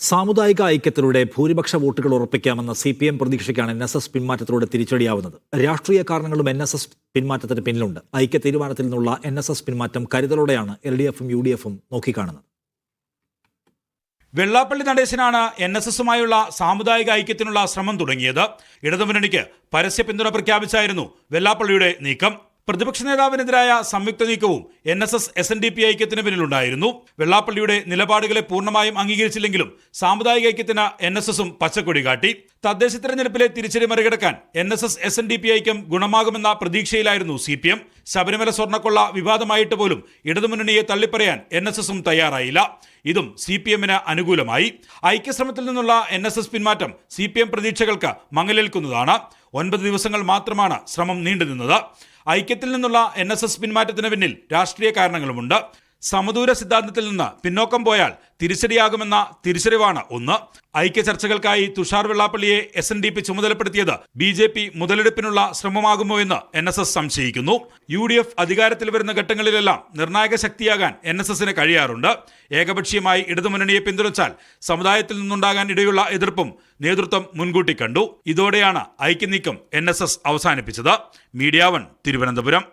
സാമുദായിക ഐക്യത്തിലൂടെ ഭൂരിപക്ഷ വോട്ടുകൾ ഉറപ്പിക്കാമെന്ന CPM പ്രതീക്ഷയ്ക്കാണ് NSS പിന്മാറ്റത്തിലൂടെ തിരിച്ചടിയാവുന്നത്. രാഷ്ട്രീയ കാരണങ്ങളും NSS പിന്മാറ്റത്തിന് പിന്നിലുണ്ട്. ഐക്യ തീരുമാനത്തിൽ നിന്നുള്ള NSS പിന്മാറ്റം കരുതലോടെയാണ് LDFും UDFും നോക്കിക്കാണുന്നത്. വെള്ളാപ്പള്ളി നടേശനാണ് NSSുമായുള്ള സാമുദായിക ഐക്യത്തിനുള്ള ശ്രമം തുടങ്ങിയത്. ഇടതുമുന്നണിക്ക് പരസ്യ പിന്തുണ പ്രഖ്യാപിച്ചായിരുന്നു വെള്ളാപ്പള്ളിയുടെ നീക്കം. പ്രതിപക്ഷ നേതാവിനെതിരായ സംയുക്ത നീക്കവും NSS SNDP ഐക്യത്തിന് പിന്നിലുണ്ടായിരുന്നു. വെള്ളാപ്പള്ളിയുടെ നിലപാടുകളെ പൂർണ്ണമായും അംഗീകരിച്ചില്ലെങ്കിലും സാമുദായിക ഐക്യത്തിന് NSSും പച്ചക്കൊടി കാട്ടി. തദ്ദേശ തെരഞ്ഞെടുപ്പിലെ തിരിച്ചടി മറികടക്കാൻ NSS SNDP ഐക്യം ഗുണമാകുമെന്ന പ്രതീക്ഷയിലായിരുന്നു CPM. ശബരിമല സ്വർണ്ണക്കൊള്ള വിവാദമായിട്ട് പോലും ഇടതുമുന്നണിയെ തള്ളിപ്പറയാൻ NSSും തയ്യാറായില്ല. ഇതും CPMന് അനുകൂലമായി. ഐക്യശ്രമത്തിൽ നിന്നുള്ള NSS പിന്മാറ്റം CPM പ്രതീക്ഷകൾക്ക് മങ്ങലേൽക്കുന്നതാണ്. 9 ദിവസങ്ങൾ മാത്രമാണ് ശ്രമം നീണ്ടുനിന്നത്. ഐക്യത്തിൽ നിന്നുള്ള NSS പിന്മാറ്റത്തിന് പിന്നിൽ രാഷ്ട്രീയ കാരണങ്ങളുമുണ്ട്. സമദൂര സിദ്ധാന്തത്തിൽ നിന്ന് പിന്നോക്കം പോയാൽ തിരിച്ചടിയാകുമെന്ന തിരിച്ചറിവാണ് ഒന്ന്. ഐക്യ ചർച്ചകൾക്കായി തുഷാർ വെള്ളാപ്പള്ളിയെ SNDP ചുമതലപ്പെടുത്തിയത് BJP മുതലെടുപ്പിനുള്ള ശ്രമമാകുമോ എന്ന് NSS സംശയിക്കുന്നു. UDF അധികാരത്തിൽ വരുന്ന ഘട്ടങ്ങളിലെല്ലാം നിർണായക ശക്തിയാകാൻ NSSന് കഴിയാറുണ്ട്. ഏകപക്ഷീയമായി ഇടതുമുന്നണിയെ പിന്തുണച്ചാൽ സമുദായത്തിൽ നിന്നുണ്ടാകാൻ ഇടയുള്ള എതിർപ്പും നേതൃത്വം മുൻകൂട്ടി കണ്ടു. ഇതോടെയാണ് ഐക്യനീക്കം NSS അവസാനിപ്പിച്ചത്. മീഡിയ 1 തിരുവനന്തപുരം.